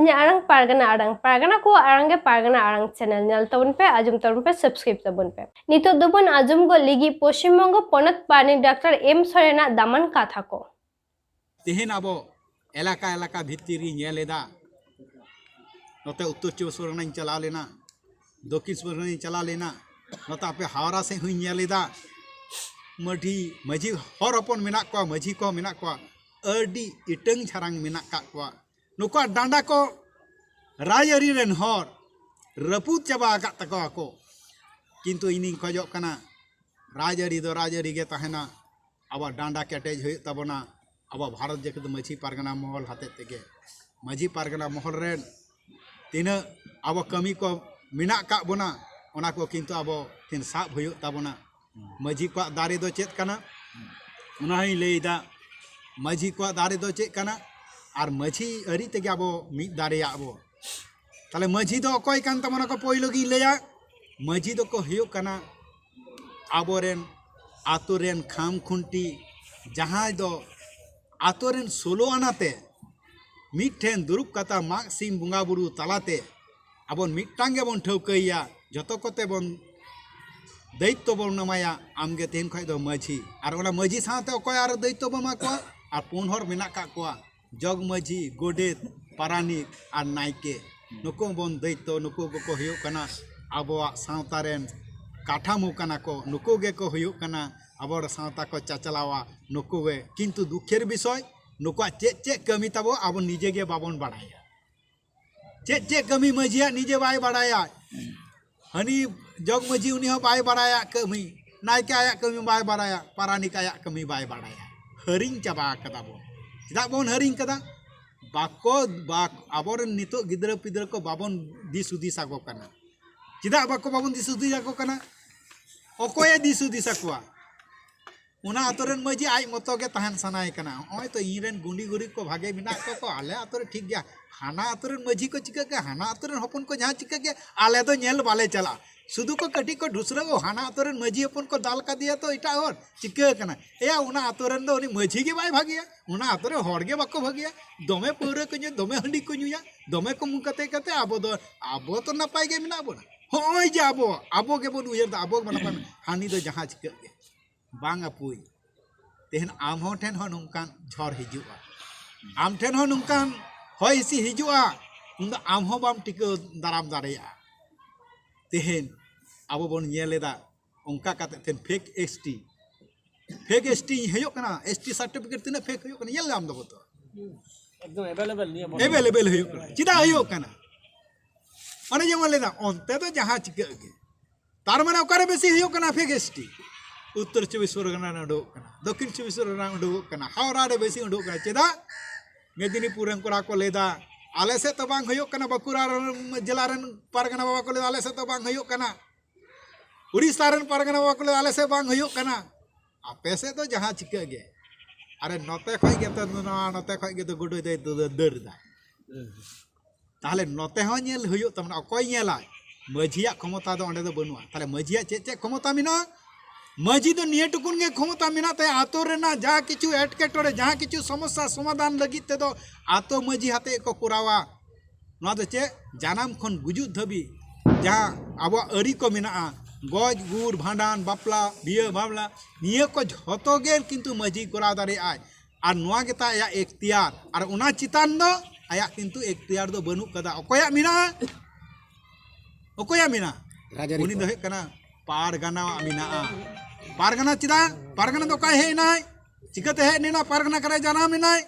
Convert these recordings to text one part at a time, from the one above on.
इन्हें पारगना को आरंगे पारगना Arang channel nail तबन पे आजम तबन पे सब्सक्राइब तबन पे नितो दोबन आजम गो लिगी पश्चिम बंग पनत पानी डॉक्टर एम सरेना दामान कथा को तेहन अब एलाका भित्तिरी नेलेदा नोते उत्तर चौबीस परगना चला लेना दक्षिण चौबीस परगना चला लेना नोते आपे हावड़ा से हुई नेलेदा मजी हर हपन मेना को मजी को मेना को अडी इटंग छारांग मेना का नुका डांडा को राजरी रेन हर रपूद चाबा आकात तको को किंतु इनिंग खजो कना राजरी गे तहना अब डांडा केटेज हुई तबना अब भारत जेके मजी पारगना महल हाते तेगे मजी पारगना महल रेन तीन अब कमी को मेना का बोना ओना को किंतु अब तीन साब हुई तबना मजी को दारे दो चेत कना उना ही लेदा मजी को दारे दो चेत कना और मजी अरी तेगे अब मिद दारे अब ताले मजी दो अकोय कान तमना को पोइलो गी लेया मजी दो को हुयो कना आबोरेन आतोरेन खाम खुंटी जहां दो आतोरेन सोलो आनाते मिठेन दुरुप कता माग सिम बुंगा बुरु तालाते अबन मिटांगे बन ठौकैया जतो कोते बन दायित्व बन नमाया आमगे तेन खय दो मजी और ओना मजी साथे अकोय आर दायित्व बमा को और पुन हर मेना का को जग मजी गोडेत पारानिक और नायके नुको बन दायित्व नुको को हुयो कना आबोआ सावतारेन काठामो कना को नुको गे को हुयो कना आबोर सावता को चाचलावा नुको गे किंतु दुखेर विषय नुको चे कमी तबो अब निजे गे बाबन बाड़ाया चे कमी मजिया निजे बाय बाड़ाया हनी जग मजी उनी हो बाय बाड़ाया कमी नायके आया कमी बाय बाड़ाया पारानिक आया कमी बाय बाड़ाया हरिंग चाबा कदा बो चदा बोन हरिंग कदा बाको आबोर नितो गिद्र पिद्र को बाबन दिसुदिसा को कना चदा बाको बाबन दिसुदिसा को कना अकोय दिसुदिसा को उना आतोरेन मजी आई मतो के तहन सनाय कना ओय तो इरेन गुंडी गुरी को भागे बिना को आले आतोरे ठीक गया हाना आतोरेन मजी को चिका के हाना आतोरेन हपन को जहां चिका के आले तो नेल बाले चला सुदु को कटी को दूसरा को हाना आतोरेन मजी हपन को दाल का दिया तो इटा और चिका कना या उना आतोरेन दो उनी मजी के बाय भागिया उना आतोरे हर गे बाको भागिया दोमे पौरे को दोमे हंडी को नुया दोमे को मुकते कते आबो तो नपाय गे मिना बोना होय जे आबो के बोन उयर आबो बना हानी दो जहां चिका के बांग अपुई तेहन आम हो ठेन हो नुकान झर हिजुआ आम ठेन हो नुकान होय हिसी हिजुआ उन आम हो बाम टिको दाराम दारेया तेहन अब बन नेलेदा उनका काते तेन फेक एसटी हयो कना एसटी सर्टिफिकेट तिना फेक हयो कना येल आम दो तो एकदम अवेलेबल हयो कना चिदा हयो कना माने जेमन लेदा ओनते तो जहां चिका के तार माने ओकारे बेसी हयो कना फेक एसटी उत्तर चौबीस परगना उडोक दक्षिण चौबीस परगना उडोक हावड़ा रे बेसी उडोक चेदा मेदिनीपुर कोड़ा को लेदा आले से तो बांग हयो कना बकुरा जिला रेन परगना बाबा को लेदा आले से तो बांग हयो कना उड़ीसा रेन परगना बाबा को लेदा आले से बांग हयो कना आपे से तो जहां चिका गे अरे नते खय गे तो गुडो दे दर दा ताहले नते हो नेल हयो तमना अकोय नेला मजिया क्षमता दो ओंडे दो बनुआ ताहले मजिया चे क्षमता मिना मजी तो निये टुकुन गे क्षमता मेनाते आतो रेना जहाँ किछु एटकेटोरे जहाँ किछु समस्या समाधान लगित ते दो आतो मजी हाते को कुरावा ना दो चे जानाम खन गुजु धबी जहाँ अब अरी को मेना गज गुर भांडान बापला बिया बाबला निये को झतो गे किंतु मजी कुरा दारे आय और नोआ गेता आया इख्तियार और उना चितान दो आया किंतु इख्तियार दो बनु कदा अकोया मिना उनी दो हे कना पारगना मिना पारगना चिदा पारगना तो काय है नाय चिकते है नेना पारगना करे जाना मिनाय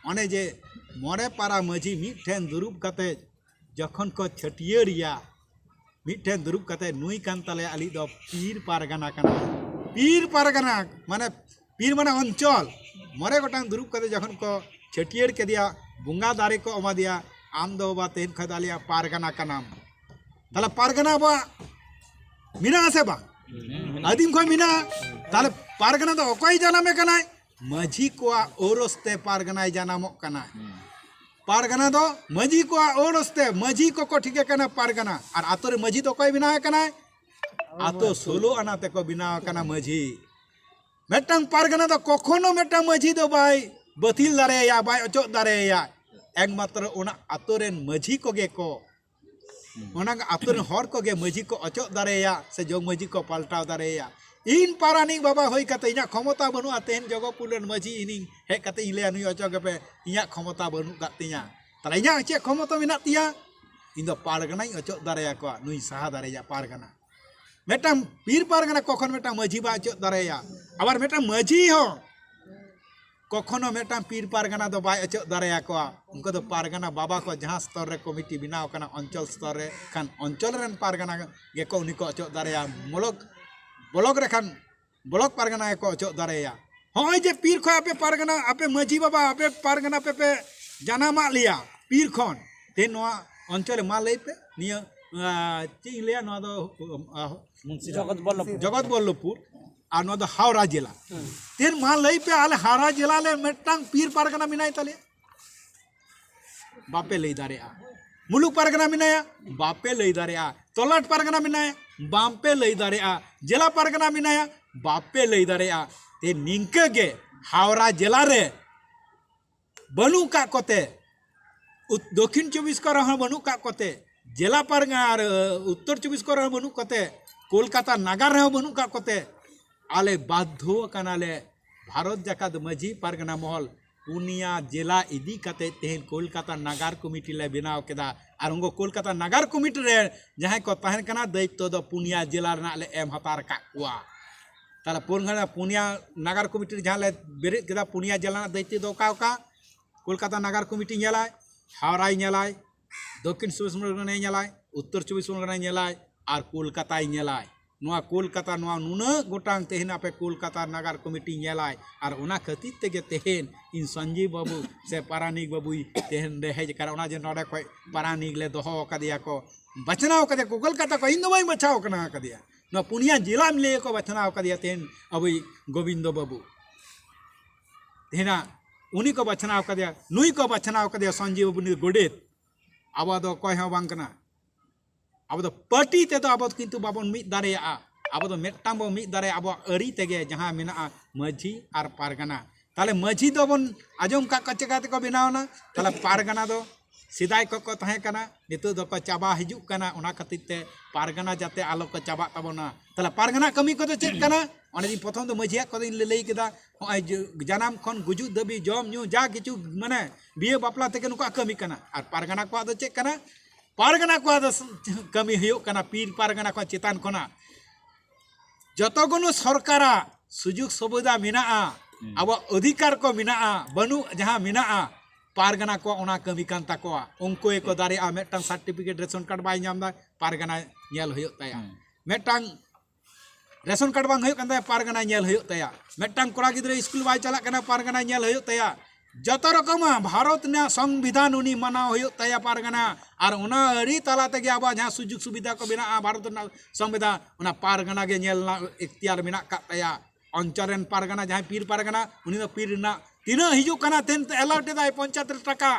ओने जे मोरे पारा मजी मिठेन दुरुब कते जखन को छटियरिया मिठेन दुरुब कते नुई कान तले आली दो पीर पारगना माने पीर माने अंचल मोरे गोटांग दुरुब कते जखन को छटियर के दिया बुंगा दारे को अमा दिया आम दो बा तेन खदालिया पारगना का नाम ताला पारगना बा मिना से बा आदिम को मिना ताले पारगना तो अकोय जानामे कनाय मजी को ओरस्ते पारगना जानामो कनाय पारगना दो मजी को ओरस्ते मजी को ठीके कना पारगना और आतो रे मजी तो अकोय बिना कनाय आतो सोलो आनाते को बिना कना मजी मेटंग पारगना दो कखनो मेटंग मजी दो बाय बतिल दारेया बाय अचो दारेया एकमात्र ओना आतोरेन मझी कोगे को ओना आतोरेन हर कोगे मझी को अचो दारेया से जोग मझी को पलटाव दारेया इन पारानिक बाबा होई कते इना क्षमता बनु तेन जगपुरन मझी इनिंग हे कते इले नुई अचो गपे इना क्षमता बनु गतिया तले इना चे क्षमता मेना तिया इन दो पारगना अचो दारेया को नुई सहा दारेया पारगना मेटाम पीर पारगना कखन मेटा मझी बा अचो दारेया आबार मेटा मझी हो कखनो मेटा पीर पारगना दो बाय अचो दारेया को उनको दो पारगना बाबा को जहां स्तर रे कमिटी बिनाव कना अंचल स्तर रे खान अंचल रेन पारगना गे को उनी को अचो दारेया ब्लॉक रे खान ब्लॉक पारगना को अचो दारेया होय जे पीर खो आपे पारगना आपे मझी बाबा आपे पारगना पे जाना मा लिया पीर खन ते नोआ अंचल मा लई पे निया ची लिया नोआ दो जगत बल्लभपुर और नोआ दो हावड़ा जिला तेन मा लई पे आले हावड़ा जिला ले मेटांग पीर पारगना मिनाय तले बापे लई दारेया मुलुक पारगना मिनाया बापे लई दारेया तोलाट पारगना मिनाया बापे लई दारेया जिला पारगना मिनाया बापे लई दारेया ते निंके गे हावड़ा जिला रे बनु का कोते दक्षिण 24 को रहा बनु का कोते जिला पारगना उत्तर 24 को रहा बनु कोते कोलकाता नगर रहा बनु का कोते आले बाध्यो कनाले भारत जाकात मझी पारगना महल पुनिया जिला इदी कते तेहन कोलकाता नगर कमिटी ले बनाव केदा और उनको कोलकाता नगर कमिटी रे जहां को तहन कना दायित्व दो पुनिया जिला रना ले एम हतार का कुआ ताला पुनिया नगर कमिटी जहां ले बेरे केदा पुनिया जिला दायित्व दो का कोलकाता नगर कमिटी नेलाय हावड़ा नेलाय दक्षिण 24 परगना नेलाय उत्तर 24 परगना नेलाय और कोलकाता नेलाय नोआ कोलकाता नोआ नुना गोटांग तेहन आपे कोलकाता नगर कमिटी नेलाय और ओना खातिर तेगे तेहन इन संजीव बाबू से पारानिक बाबू तेहन रे हेज कर ओना जे नोडे खय पारानिक ले दोहो कदिया को बचनाव कदे को कोलकाता को इन दवाई बचाव कना कदिया नो पुनिया जिला मिले को बचनाव कदिया तेहन अबई गोविंद बाबू तेहना उनी को बचनाव कदिया नुई को बचनाव कदिया संजीव बाबू गोडेत अब दो कोय हो बांग कना अब तो पार्टी ते तो अब किंतु बाबन मिद दारेया अब तो मेटांग बो मिद दारे अब अरी तेगे जहां मेना मझी और पारगना ताले मझी दो बन आजम का कचकाते को बनावना ताले पारगना दो सिदाय को तहे कना नितो दो को चाबा हिजुक कना ओना खातिर ते पारगना जाते आलो को चाबा तबना ताले पारगना कमी को तो चेक कना ओने दिन प्रथम तो मझिया को दिन लई केदा जनाम खन गुजु दबी जम न्यू जा किछु माने बिये बापला तेके नुका कमी कना और पारगना को दो चेक कना पारगना को कमी हुयो कना पीर पारगना को चेतान कोना जतगुनो सरकारा सुजुग सुविधा मिना अब अधिकार को मिना बनु जहां मिना पारगना को ओना कमी कान ताकोआ उनको एको दारे मेटांग सर्टिफिकेट रेशन कार्ड बाय नामदा पारगना नेल हुयो ताया मेटांग रेशन कार्ड बांग हुयो कान ताया पारगना नेल हुयो ताया मेटांग कोड़ा गिद्रे स्कूल बाय चला कना पारगना नेल हुयो ताया जतो रकम भारत ने संविधान उनी मना हुयो ताया पारगना और उना अरी तला तेगे अब जहां सुजुग सुविधा को बिना भारत संविधान उना पारगना के नेल इख्तियार मिना का ताया अंचरेन पारगना जहां पीर पारगना उनी तो पीर ना तीना हिजु कना तेन एलाउट दाय 75 टाका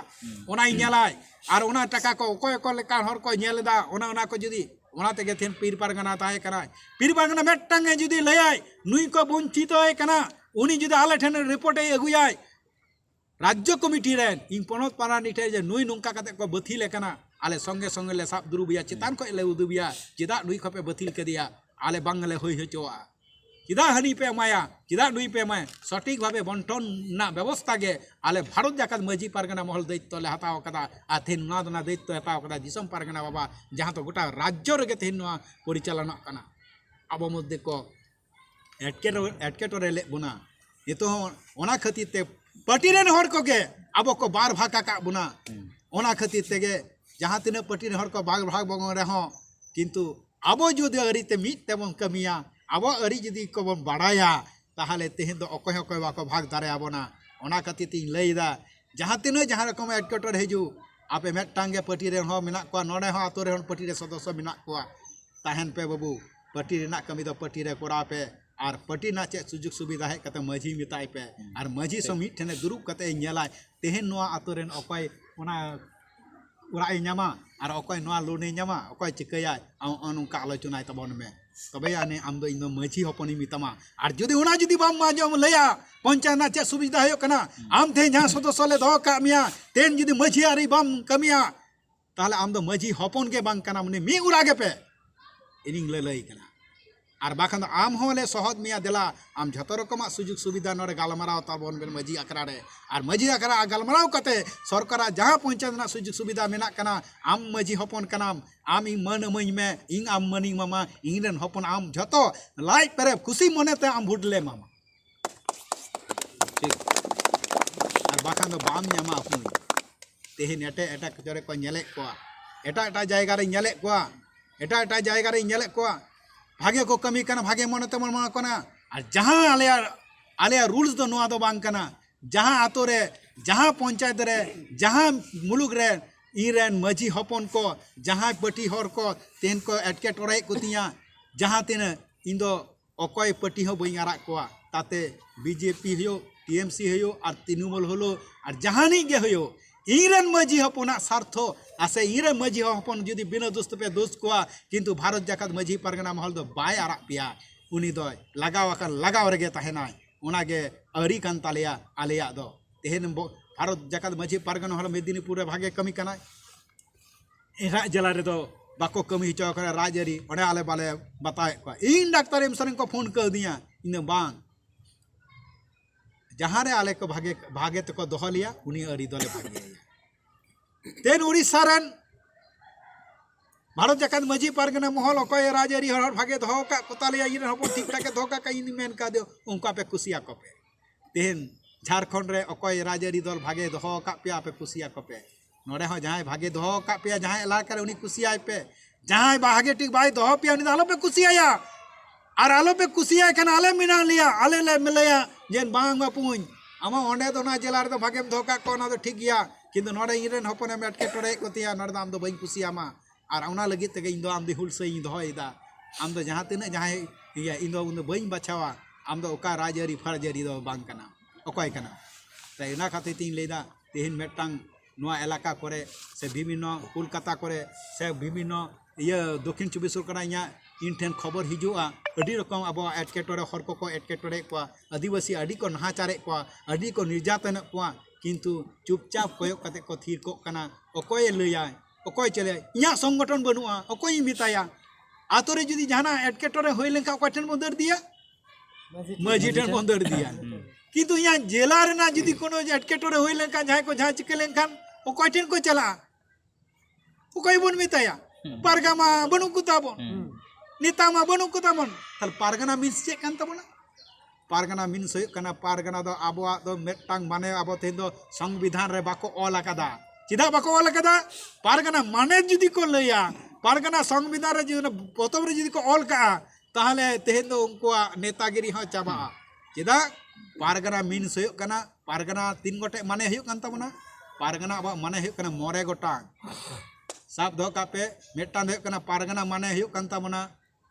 उना नेलाय और उना टाका को कोय को लेका हर को नेलदा उना को जदी उना तेगे तेन पीर पारगना ताय कना पीर पारगना मेटांगे जदी लयाय नुई को वंचित होय कना उनी जदी आले ठेन रिपोर्ट ए अगुयाय राज्य कमिटी रेन इन पनत पारानी ठे जे नुई नुंका कते को बथिल कना आले संगे संगे ले साब दुरुबिया चितान को ले उदुबिया चिदा नुई खपे बथिल कदिया आले बांगले होय हचोआ चिदा हनी पे माया चिदा नुई पे माय सटीक भावे बंटन ना व्यवस्था गे आले भारत जाकात मझी पारगना महल दायित्व ले हताव कदा आथेन ना दना दायित्व हताव कदा दिसम पारगना बाबा जहां तो गोटा राज्य रे तेन नोआ परिचालना कना अब मध्य को एटकेटोरे ले बुना नितो ओना खातिर ते पार्टी रेन हर को गे अब को बार भाग का बुना ओना खातिर तेगे जहां तिना पार्टी रेन हर को भाग भाग बगन रे हो किंतु अब जुदी अरी ते मित तेबन कमिया अब अरी जुदी को बन बाड़ाया ताहले तेहन दो अकय अकय बाको भाग दारे आबोना ओना खातिर ती लईदा जहां तिना जहां रकम एटकेटर हेजु आपे मेटांगे पार्टी रेन हो मिना को नोडे हो आतो रे पार्टी रे सदस्य मिना को ताहन पे बाबू पार्टी रेना कमी दो पार्टी रे कोरा पे और पार्टी ना चे सुजुग सुविधा है कते मझी मिताई पे और मझी समिट ठने दुरुब कते नेलाय तेहन नोआ आतो रेन अकय ओना उरा ᱧᱟᱢᱟ और अकय नोआ लोने ᱧᱟᱢा अकय चिकया अनुका आलोचना तबन में तबे आने आम दो इन दो माझी हपनी मितामा और जुदी उना जुदी बाम माजम लया पंचायत ना चे सुविधा हो कना आम थे जहां सदस्य ले दो का मिया तेन जुदी माझी आरी बाम कमिया ताले आम दो माझी हपन के बांग कना मने मी उरागे पे इनिंग ले लई कना और बाखान आम होले सहद मिया देला आम झतो रकम सुजुग सुविधा नोरे गालमाराव ताबन बेन माझी आखरा रे और माझी आखरा गालमाराव कते सरकार जहां पंचायत ना सुजुग सुविधा मेना कना आम माझी हपन कनाम आम इन मन मई में इन आम मनी मामा इन रेन हपन आम झतो लाई पेरे खुशी मने ते आम भुडले मामा ठीक और बाखान दो बाम न्यामा अपनी तेहिन एटे एटा कचरे को नेले कोआ एटा एटा जायगा रे नेले कोआ एटा एटा जायगा रे नेले कोआ भागे को कमी कना भागे मन ते मन कना और जहां आले रूल्स दो नोआ दो बांग कना जहां आतो रे जहां पंचायत रे जहां मुलुक रे इरेन माझी हपन को जहां पटी हर को तेन को एटके टोराई कुतिया जहां तेन इन दो अकय पटी हो बई आरा कोआ ताते बीजेपी हो टीएमसी हो और तृणमूल हलो और जहानी गे हो इरेन माझी हपना स्वार्थ आसे इरेन माझी हपन जुदी बिना दोस्त पे दोस्त कोआ किंतु भारत जाकात माझी परगना महल दो बाय आरा पिया उनी दो लगाव रेगे तहेनाय उनागे अरी कान तालेया आलेया दो तेहेन भारत जाकात माझी परगना हल मेदिनीपुर भागे कमी कनाय एरा जिला रे दो बाको कमी हिचो करे राजरी ओने आले बाले बताए को इन डाक्टर एम सरन को फोन कर दिया इन बांग जहां रे आले को भागे भागे तो को दोह लिया उनी अरी दोले भागे तेन उड़ीसा रन भारत जाकात माझी परगना महल अकय राजरी हर भागे दोह का कोतालिया इन हपन ठीक ठाक दोह का इन मेन का दो उनका पे कुसिया को पे तेन झारखंड रे अकय राजरी दल भागे दोह का पे आपे कुसिया को पे नोरे हो जहां भागे दोह का पे जहां इलाका रे उनी कुसिया पे जहां भागे ठीक भाई दोह पे उनी आलो पे कुसिया और आलो पे कुसिया खान आले मिना लिया आले ले मिलया जेन बांग पुñ आमा ओंडे तो ना जिला रे तो भागे धोका को ना तो ठीक गया किंतु नोडे इरेन हपन एम एटके टोरे कोतिया नोडे आम दो बई कुसियामा और उना लगी तगे इन दो आम दो हुलसे इन दोहयदा आम दो जहां तिना जहां इया इन दो उन बई बाछावा आम दो ओका राजरी फरजरी दो बांग कना अकय कना ताई ना खातिर तीन लेदा तेहिन मेटांग नोआ इलाका करे से विभिन्न कोलकाता करे से विभिन्न इया दक्षिण 24 परगना इया इन ठेन खबर हिजुआ अडी रकम अब एटकेटोरे हर को एटकेटोरे को आदिवासी अडी को नहाचारे को अडी को निर्यातन को किंतु चुपचाप कोयक कते को थीर को कना अकय लैया अकय चले इया संगठन बनुआ अकय मिताया आतोरे जुदी जहाना एटकेटोरे होय लेका अकय ठेन बंदर दिया माझी ठेन बंदर दिया किंतु इया जिला रेना जुदी कोनो एटकेटोरे होय लेका जहां को जहां चिके लेखान अकय ठेन को चला अकय बन मिताया पारगामा बनु कुताबन नेता मा बनु कुताबन ताल पारगना मीन्स चे कान तबना पारगना मीन्स होय कना पारगना दो आबोआ दो मेटांग माने आबो तेन दो संविधान रे बाको ऑल आकादा चिदा बाको ऑल आकादा पारगना माने जुदी को लैया पारगना संविधान रे जुदी पोतब रे जुदी को ऑल का ताहले तेन दो उनकोआ नेतागिरी हो चाबा चिदा पारगना मीन्स होय कना पारगना तीन गोटे माने होय कान तबना पारगना आबो माने होय कना मोरे गोटा साब दो का पे मेटांग होय कना पारगना माने होय कान तबना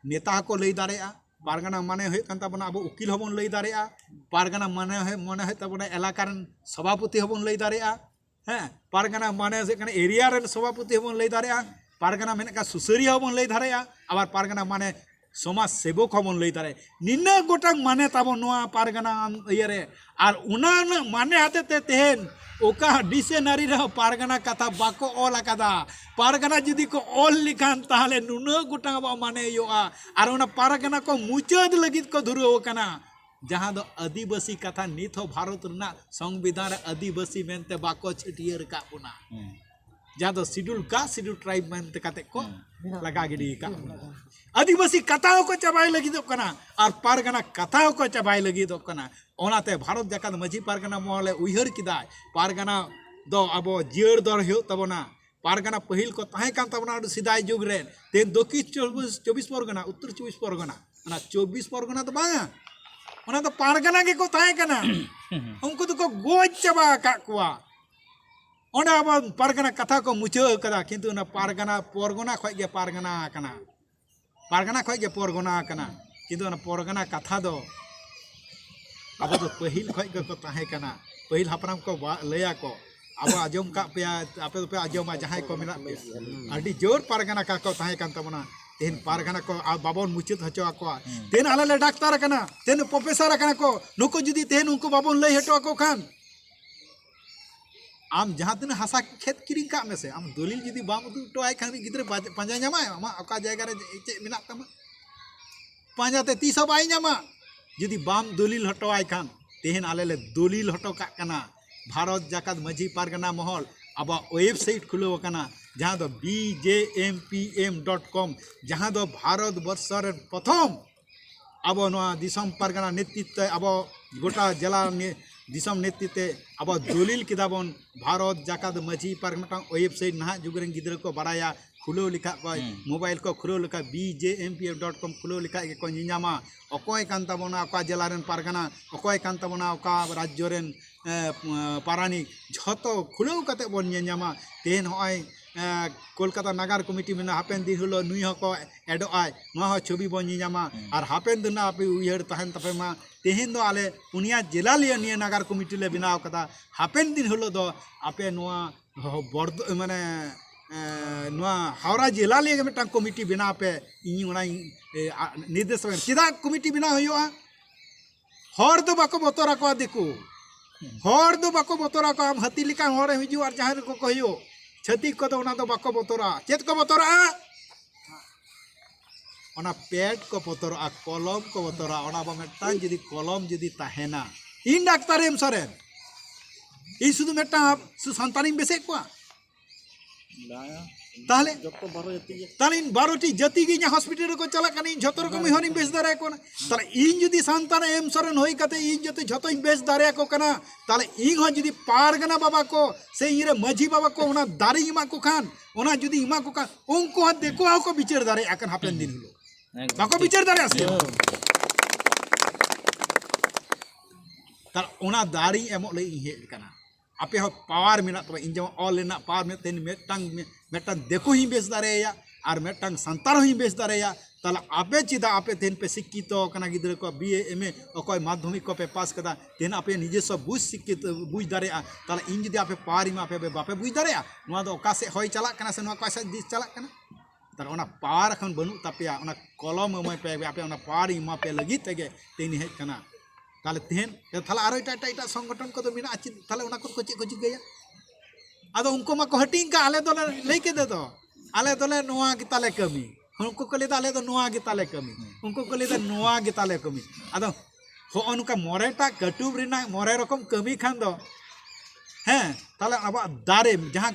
नेता को लई दारेआ पारगना माने होय कान तबना अब उकिल हबन लई दारेआ पारगना माने है तबना एलाकार सभापति हबन लई दारेआ हैं पारगना माने से कना एरिया रे सभापति हबन लई दारेआ पारगना मेने का सुसरिया हबन लई दारेआ आबार पारगना माने समाज सेवक हबन लई दारे निन्ना गोटांग माने ताबन नोआ पारगना इयरे और उना माने हाते ते तेहन ओका डिक्शनारी रे पारगना कथा बाको ऑल आकादा पारगना जुदी को ऑल लिखान ताहले नुना गोटांग बा माने योआ और उना पारगना को मुचाद लगित को धुरो कना जहां दो आदिवासी कथा नित हो भारत रना संविधान आदिवासी मेनते बाको छटियर का पुना जहां दो शेड्यूल ट्राइब मेनते कते को लगा गिडी का आदिवासी कथाओं को चबाई लगी दो कना और पारगना कथाओं को चबाई लगी दो कना ओनाते भारत जाकात माझी पारगना महले उयहर किदा पारगना दो अब जियर दर हो तबना पारगना पहिल को ताहे कान तबना सिदाय जुग रे तेन दक्षिण 24 परगना उत्तर 24 परगना ना 24 परगना तो बांगा ओना तो पारगना के को ताहे कना उनको तो को गोज चबा का कुआ ओना अब पारगना कथा को मुचा कदा किंतु ना पारगना परगना खय गे पारगना कना पारगना खय गे परगना कना किंतु ना परगना कथा दो अब तो पहिल खय गे को ताहे कना पहिल हापराम को लया को अब आजम का पे आपे तो पे आजम जहां को मेना पे अडी जोर पारगना का को ताहे कान तबना तेन पारगाना को बाबन मुचाद हचो आको तेन आले ले डाक्तार कना तेन प्रोफेसर कना को नुको जुदी तेन उनको बाबन लई हटो आको खान आम जहाँ तीन हासा खेत किरिंग का में से आम दलिल जुदी बाम उदु तो आय खान गिद्रे पांजा ᱧᱟᱢᱟ आमा अका जायगा रे चे मेना तमा पांजाते तीस बाय ᱧᱟᱢᱟ जुदी बाम दलिल हटो आय खान तेन आले ले दलिल हटो का कना भारत जाकात माझी पारगाना महल अब वेबसाइट खुलो कना जहाँ दो bjmpm.com जहाँ दो भारत वर्षर प्रथम अब नवा दिसम पारगाना नेतृत्व अब गोटा जिला दिसम नेतृत्व अब दलिल किदाबन भारत जाकात माझी पारगाना वेबसाइट नहा जुगरें गिद्र को बड़ाया खुलो लिखा को मोबाइल को खुलो लिखा bjmpm.com खुलो लिखा के को निनामा अकोय कान ताबोना अका जिला रेन पारगाना अकोय कान ताबोना अका राज्य रेन पारानी झतो खुलो कते बन निनामा तेन होय कोलकाता नगर कमिटी में हापेन दिन हलो नुई हको एडो आय नो छवि बन निनामा और हापेन दिन आपे उयहर तहन तपेमा तेहेन दो आले पुनिया जिला लिया निया नगर कमिटी ले बनाव कदा हापेन दिन हलो दो आपे नोआ बर्द माने नोआ हावड़ा जिला लिया मिटन कमिटी बना पे इन ओना निर्देश चिदा कमिटी बना होयोआ हर दो बाको बतरा को देखो हर दो बाको बतरा को हम हती लिका हर हिजु और जहां को कहियो छती को तो ओना दो बाको बतरा चेत को बतरा ओना पेट को बतरा कलम को बतरा ओना बा मिटन जदी कलम जदी ताहेना इन डाक्टर एम सरेन इन सुदु मिटन संतानी बेसे को ताहले इन 12टी जाति गे हॉस्पिटल को चला कनी झतो रकम होनी बेस दारे को ताले इन जदी संतान एम सरन होई कते इन जते झतो इन बेस दारे को कना ताले इन हो जदी पारगना बाबा को से इरे माझी बाबा को ओना दारी इमा को खान ओना जदी इमा को खान उनको हा देखो आ को विचार दारे अकन हापेन दिन हलो बाको विचार दारे आसे ताले ओना दारी एमो लई हे कना आपे हो पावर मेना तो इन जमा ऑल लेना पावर में तेन मेटंग देखो ही बेस दारेया और मेटंग संतार ही बेस दारेया ताला आपे चिदा आपे तेन पे शिक्षित कना गिद्र को बीए एमए अकोय माध्यमिक को पे पास कदा तेन आपे निजेस्व बुझ शिक्षित बुझ दारेया ताला इन जदी आपे पावर में आपे बापे बुझ दारेया नोआ दो ओका से होय चला कना से नोआ का से दिस चला कना ताला ओना पावर खन बनु तापेया ओना कलम मय पे आपे ओना पावर मा पे लगी तेगे तेन हे कना ताले तेन थाला आरो इटा संगठन को तो बिना अच्छी थाले उना को चे को चिगया आदो उनको मा को हटिंग का आले दोले लई के दे दो आले दोले नोआ के ताले कमी उनको को ले आले दो नोआ के ताले कमी उनको को ले नोआ के ताले कमी आदो हो अनुका मोरेटा कटुब रिना मोरे रकम कमी खान दो हैं ताले अब दारे जहां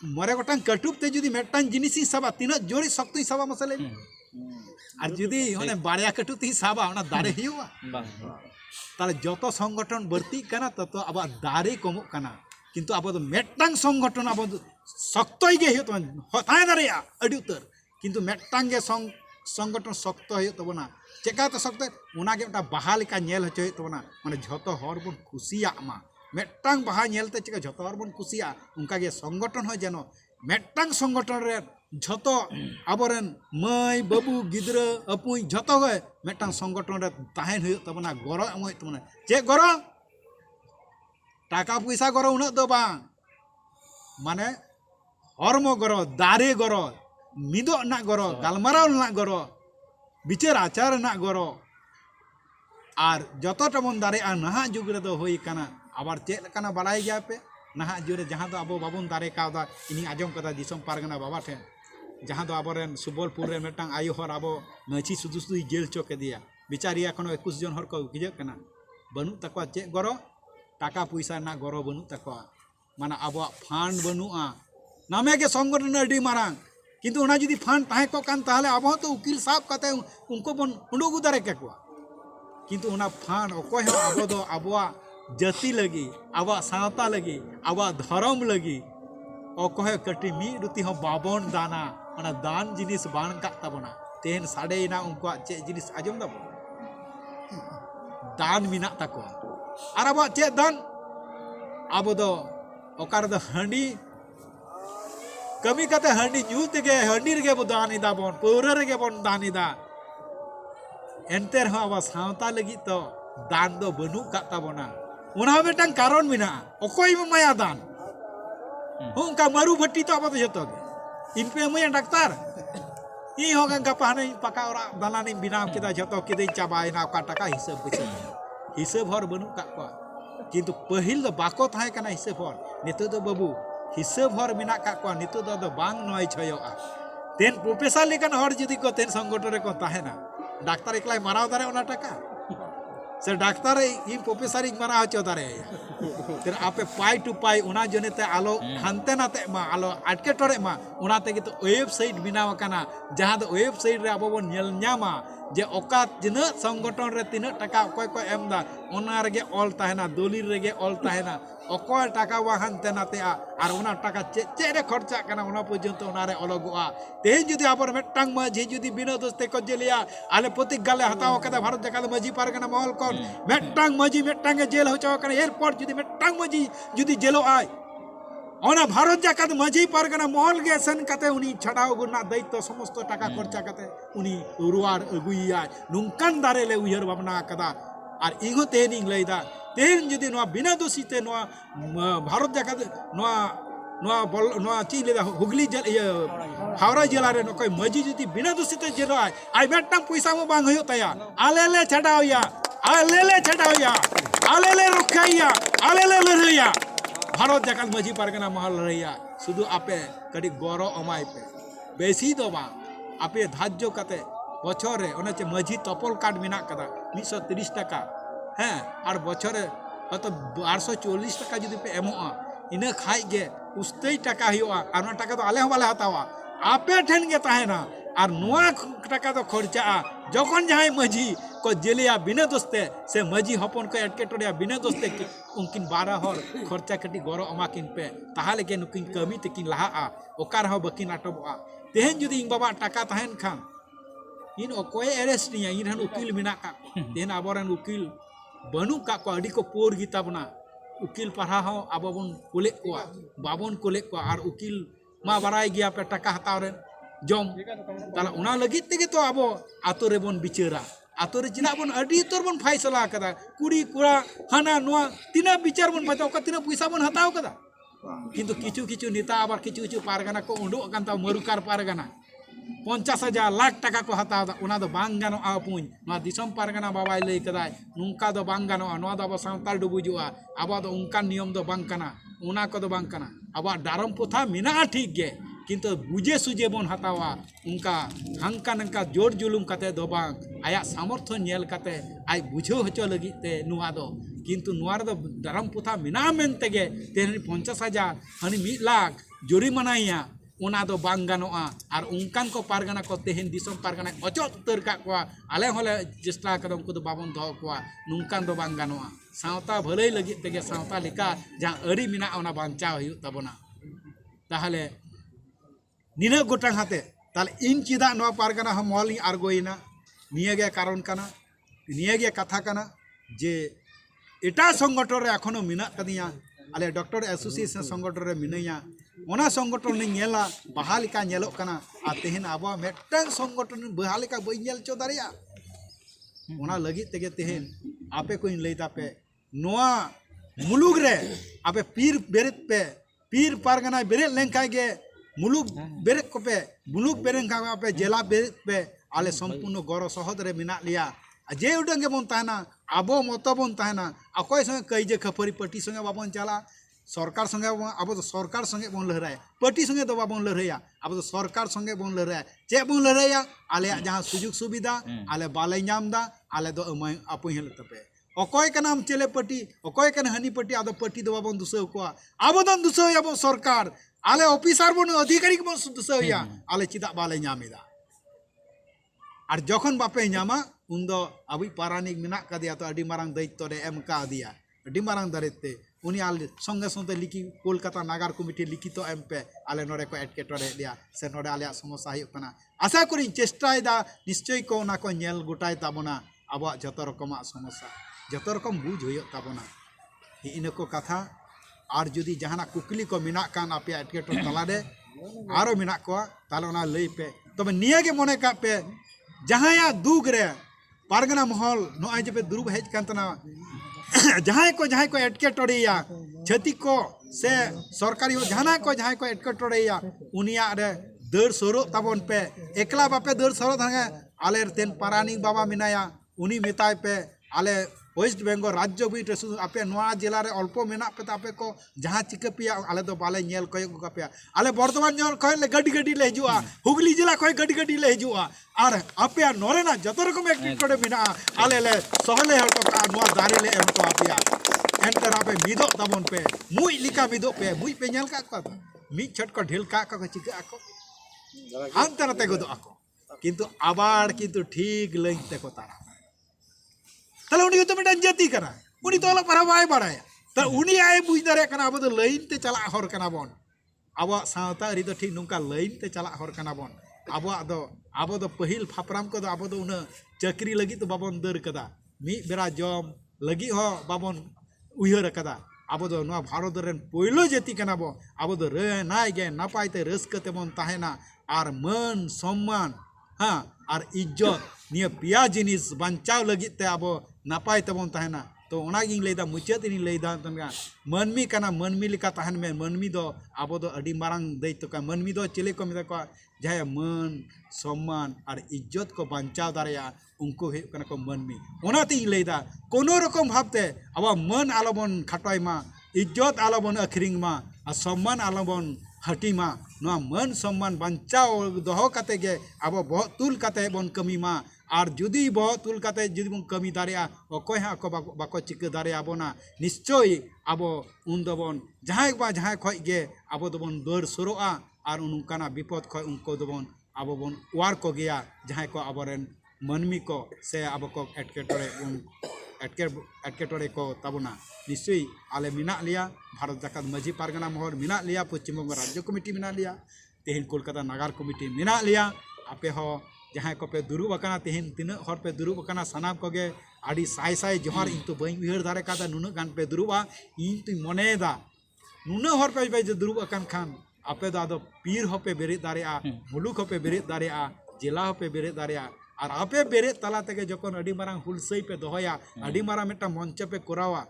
मोरे गोटांग कटुब ते जुदी मेटांग जिनिसी सबा तीन जोरी शक्ति सबा मसले और जुदी होने बारिया कटु ती साबा ओना दारे हियुआ ताले जतो संगठन बढ़ती कना ततो अब दारे कमो कना किंतु अब मेटांग संगठन अब शक्तई गे हियो तो होताय दारेया अडी उतर किंतु मेटांग गे संगठन शक्त हियो तबना चेका तो शक्त ओना गे ता बाहा लेका नेल हचो हियो तबना माने जतो हर बन खुशिया मा मेटांग बाहा नेलते चेका जतो हर बन खुशिया उनका गे संगठन हो जेनो मेटांग संगठन रे झतो आबरेन मई बाबू गिद्रा अपुई झतो गए मेटांग संगठन रे ताहेन हुयो तबना गरो एमोय तबना चे गरो टाका पैसा गरो उन दो बांग माने हरमो गरो दारे गरो मिदो ना गरो गालमाराव ना गरो विचार आचार ना गरो और जतो टमन दारे आ नहा जुग रे दो होई काना आबार चे लेकाना बाड़ाय गया पे नहा जुरे जहां दो अब बाबुन दारे कादा इनी आजम कदा दिसम पारगना बाबा ठे जहाँ दो आबोरेन सुबलपुर रे मेटांग आयु हर आबो नची सुदुसु जेल चोके दिया बिचारिया कोनो 21 जन हर को गिजे कना बनु तकवा चे गरो टाका पैसा ना गरो बनु तकवा माना आबो फंड बनुआ नामे के संगठन अडी मारांग किंतु ओना जदी फंड ताहे को कान ताहले आबो तो उकिल साहब कते उनको बन उंडोगु दारे केकवा किंतु ओना फंड ओकोय हो आबो दो आबोआ जाति लगी आबो सावता लगी आबो धर्म लगी ओकोय कटी मी रुति हो बाबन दाना ओना दान जिनिस बाण का तबना तेन साडेना उनको चे जिनिस आजम दबो दान मिना तको आर अब चे दान अब दो ओकार दो हंडी कमी कते हंडी न्यू तेगे हंडी रे बो दान इदा बन पौरा रे बन दान इदा एनते रह अब सावता लगी तो दान दो बनु का तबना उना बेटन कारण मिना ओकोय माया दान उनका मारू भट्टी तो अब तो जतो इन पे मैं डॉक्टर ᱤᱧ ᱦᱚᱸ ᱜᱟᱯᱟ ᱦᱟᱱᱮ ᱯᱟᱠᱟ ᱚᱲᱟᱜ ᱫᱟᱞᱟᱱᱤᱧ ᱵᱮᱱᱟᱣ ᱠᱮᱫᱟ ᱡᱷᱚᱛᱚ ᱠᱮᱫᱟᱹᱧ ᱪᱟᱵᱟᱭᱮᱱᱟ ᱚᱠᱟ ᱴᱟᱠᱟ ᱦᱤᱥᱟᱹᱵ ᱦᱚᱲ ᱵᱟᱹᱱᱩᱜ ᱠᱟᱜ ᱠᱚᱣᱟ ᱠᱤᱱᱛᱩ ᱯᱟᱹᱦᱤᱞ ᱫᱚ ᱵᱟᱠᱚ ᱛᱟᱦᱮᱸ ᱠᱟᱱᱟ ᱦᱤᱥᱟᱹᱵ ᱦᱚᱲ ᱱᱤᱛᱚᱜ ᱫᱚ ᱵᱟᱹᱵᱩ ᱦᱤᱥᱟᱹᱵ ᱦᱚᱲ ᱢᱮᱱᱟᱜ ᱠᱟᱜ ᱠᱚᱣᱟ ᱱᱤᱛᱚᱜ ᱫᱚ ᱟᱫᱚ ᱵᱟᱝ ᱱᱚᱭ ᱪᱷᱚᱭᱚᱜᱼᱟ ᱛᱮᱱ ᱯᱨᱚফᱮᱥᱟর ᱞᱮᱠᱟᱱ ᱦᱚᱲ ᱡᱩᱫᱤ ᱠᱚ ᱛᱮᱱ ᱥᱚᱝᱜᱚঠन ᱨᱮᱠᱚ ᱛᱟᱦᱮᱱᱟ ᱰᱟক্তার ᱮᱠলাই ᱢᱟᱨᱟᱣ ᱫᱟᱲᱮ ᱚᱱᱟ ᱴᱟᱠᱟ से डाक्तार इन प्रोफेसर मारा हचो दारे तेरे आपे पाई टू पाई उना जनेते आलो हानते नाते मा आलो अटके टोरे मा उना तेगे तो वेबसाइट बनाव काना जहां दो वेबसाइट रे आबो बन नेल न्यामा जे ओका तिना संगठन रे तिना टाका कोय को एमदा ओना रेगे ऑल ताहेना दलिल रेगे ऑल ताहेना ओकोय टाका वा हानते नाते आर उना टाका चे रे खर्चा काना उना पर्यंत उना रे अलगोआ तेज जुदी आबर मेटांग माझी जुदी बिना दोस्ते को जेलिया आले प्रतिक गाले हताव कदा भारत जकाद माझी पारगना महल कोन मेटांग माझी मेटांग जेल होचो काना एयरपोर्ट जुदी मेटांग माझी जुदी जेलो आय ओना भारत जकाद माझी पारगना महल गे सन कते उनी छडाव गुना दैत्य समस्त टाका खर्चा कते उनी रुवार अगुइया नुंकान दारे ले उयर भावना कदा आर इगो तेनिंग लैदा तेन जुदी नोआ बिना दोषीते नोआ भारत जकाद नोआ ची लेदा हुगली जल हावड़ा जिला रे नोकोय माझी जुदी बिना दोषीते जेलो आय मेटांग पैसा मो बांग होयो तया आलेले छडावया आलेले रखाया आलेले लड़ैया भारत जकाल माझी पारगना महल लड़ैया शुद्ध आपे कड़ी गौरव अमाय पे बेसी दो बा आपे धाज्य कते बछर रे ओने चे माझी तपल कार्ड मेना कदा 130 टाका हैं और बछर रे तो 840 टाका जुदी पे एमोआ इना खाई गे उस्तेई टाका हियोआ आर ना टाका तो आले बाले हतावा आपे ठेन गे ताहेना और नोआ टाका तो खर्चा जखन जहां माझी को जेलिया बिना दोस्ते से माझी हपन को एटकेटोरिया बिना दोस्ते उनकिन 12 हर खर्चा कटी गौरव अमाकिन पे ताहले के नुकिन कमी तकिन लहा ओकार हो बकिन आटबा तेहन जुदी इन बाबा टाका ताहेन खान इन ओकोय एरेस्ट निया इन हन उकिल मिना का तेहन आबरन उकिल बनु का को अडी को पोर गीता बना उकिल पढ़ा हो आबोबन कोले को बाबन कोले को आर उकिल मा बराय गया पे टाका हताव रे जम ताला उना लगित तेगे तो आबो आतो रे बन बिचारा आतो रे जिना बन अडी तोर बन फैसला कदा कुड़ी कुड़ा हाना नोआ तिना विचार बन बता ओका तिना पैसा बन हताव कदा किंतु किछु किछु नेता आबार किछु किछु पारगाना को उंडो कांता मरुकार पारगाना 50,000 लाख टाका को हताव दा उना दो बांग गानो आपुन नोआ दिसम पारगाना बाबाय लई कदाय नुंका दो बांग गानो नोआ दो सावताल डुबुजुआ आबा दो उनका नियम दो बांग काना उना को दो बांग काना आबा दारम पोथा मिना ठीक गे किंतु बुझे सुझे बन हतावा उनका हंका नंका जोर जुलुम कते दो बांग आया सामर्थ्य नेल कते आय बुझो हचो लगी ते नुआ दो किंतु नुआ रे दो दारम पोथा मिना मेन तेगे तेहनी 50,000 हनी 1 लाख जुरिमानाया उना दो बांग गानोआ आर उनकान को पारगाना को तेहन दिसम पारगाना अचो उतर का को आले होले चेष्टा कदम को दो बाबन दो को नुंकान दो बांग गानोआ सावता भलई लगी तेगे सावता लेका जहां अरी मिना ओना बांचा हुयु तबना ताहले निना गोटांग हाते ताले इन चिदा नो पारगाना हम मॉल आरगोइना नियगे कारण काना नियगे कथा काना जे एटा संगठन रे एखोनो मिना कदिया आले डॉक्टर एसोसिएशन संगठन रे मिनैया ओना संगठन नि नेला बहालिका नेलो काना आ तेहन आबो मेटांग संगठन बहालिका बई नेल चो दारिया ओना लगी तेगे तेहन आपे कोइन लैता पे नोआ मुलुग रे आपे पीर बेरेत पे पीर पारगाना बेरेत लेंका गे मुलुक बेरेक को पे मुलुक बेरेन का पे जेला बेरेक पे आले संपूर्ण गौरव सहोदर मिना लिया जे उडंगे बन ताहना आबो मतो बन ताहना अकोय संगे कईजे खपरी पट्टी संगे बाबन चला सरकार संगे आबो तो सरकार संगे बन लहराय पट्टी संगे तो बाबन लहराया आबो तो सरकार संगे बन लहराय चे बन लहराया आले जहां सुजुग सुविधा आले बाले नामदा आले दो अमय आपु हेल तपे अकोय कनाम चले पट्टी अकोय कन हनी पट्टी आदो पट्टी दो बाबन दुसो को आबो दन दुसो याबो सरकार आले ऑफिसर बन अधिकारी बन दुसोया आले चिदा बाले नामेदा और जखन बापे नामा उन्दो अबी पारानिक मिना कदिया तो अडी मारांग दायित्व रे एम का दिया अडी मारांग दारेते उनी आले संगे संगे लिखी कोलकाता नागार कमिटी लिखित एम पे आले नोरे को एटकेटोरे दिया से नोरे आले समस्या हुयुग कना आशा करी चेष्टायदा निश्चय को ना को नेल गोटाय ताबोना अब जतो रकम समस्या जतो रकम बुझ हुयुग ताबोना इनको कथा और जुदी जहाना कुकली को मिना कान आपे एटकेटोरे तलारे आरो मिना को ताले ओना लई पे तबे नियागे मने का पे जहाया दुग रे पारगना महल नोआय जे पे दुरुब हेज कांतना जहां को एटकेटोरेया छती को से सरकारी हो जहाना को एटकेटोरेया उनिया रे दर सोरो तबन पे एकला बापे दर सोरो थांगे आले तेन पारानी बाबा मिनाया उनी मेताय पे आले वेस्ट बेंगल राज्य भी आपे नोआ जिला रे अल्प मेना पे आपे को जहां चिके पिया आले दो बाले नेल कय को पे आले बर्तमान जन खय ले गड्डी गड्डी ले हिजुआ हुगली जिला खय गड्डी गड्डी ले हिजुआ आर आपे नोरेना जतो रकम एक्टिविटी मेना आले ले सहले हर तो नोआ दारे ले एम तो आपया एंटर आपे मिदो तबन पे मुई लिका मिदो पे मुई पे नेल का को मी छट को ढेल का को चिके आको हांते नते गदो आको किंतु आबार किंतु ठीक लइते को तारा तले उनी तो मिटन जाति करा उनी तो अला परा बाय बाड़ाय त उनी आय बुझ दारे कना अब तो लाइन ते चला हर कना बन अब सावता रि तो ठीक नुका लाइन ते चला हर कना बन अब तो पहिल फापराम को अब तो उन चक्री लगी तो बाबन दर कदा मी बेरा जम लगी हो बाबन उयहर कदा अब तो नवा भारत रेन पहिलो जाति कना बो अब तो रे नाय गे नापाय ते रस्क ते बन ताहेना आर मन सम्मान हाँ और इज्जत निया पिया जिनिस बचाव लगी ते अब नापाय तबन ताहेना तो ओनागिंग लेदा मुचाद इन लेदा तनगा मनमी कना मनमी लिका ताहन में मनमी दो अब दो अडी मारांग दैत्य का मनमी दो चले को मेदा को जाय मन सम्मान और इज्जत को बचाव दारिया उनको हे कना को मनमी ओनाते इन लेदा कोनो रकम भाबते अब मन आलोबन खटाय मा इज्जत आलोबन अखरिंग मा और सम्मान आलोबन हटी मा नवा मन सम्मान बचाव दोहो काते गे अब बहुत तुल काते बन कमी मा और जुदी बहुत तुल काते जुदी बन कमी दारिया अकोय हा को बाको चिक दारिया बोना निश्चय अब उन दबन जहां खय गे अब दबन दर सुरोआ और उनकाना विपद खय उनको दबन अब बन वार को गया जहां को अबरेन मनमी को से अब को एटकेटोरे को तबना निश्चय आले मिना लिया भारत जाकात मजी पारगना महर मिना लिया पश्चिम बंग राज्य कमिटी मिना लिया तेहन कोलकाता नगर कमिटी मिना लिया आपे हो जहां को पे दुरुब अकाना तेहन तीन हर पे दुरुब अकाना सनाम को गे आड़ी साय साय जोहार इन तो बई उहर दारे कादा नुन गान पे दुरुबा इन तो मनेदा नुन हर पे दुरुब अकान खान आपे दादो पीर हो पे बेरे दारेआ मुलुक हो पे बेरे दारेआ जिला हो पे बेरे दारेआ और आपे बेरे तला तेगे जखन अडी मारांग हुलसई पे दोहया अडी मारांग मेटा मंच पे कोरावा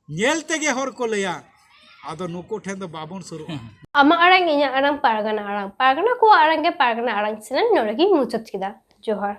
नेल तेगे हर को लया आदो नुको ठेन दो बाबन सुरु आमा आरंग इnya arang pargana को आरंग के pargana arang सिनन नोरगी मुचत किदा जोहार।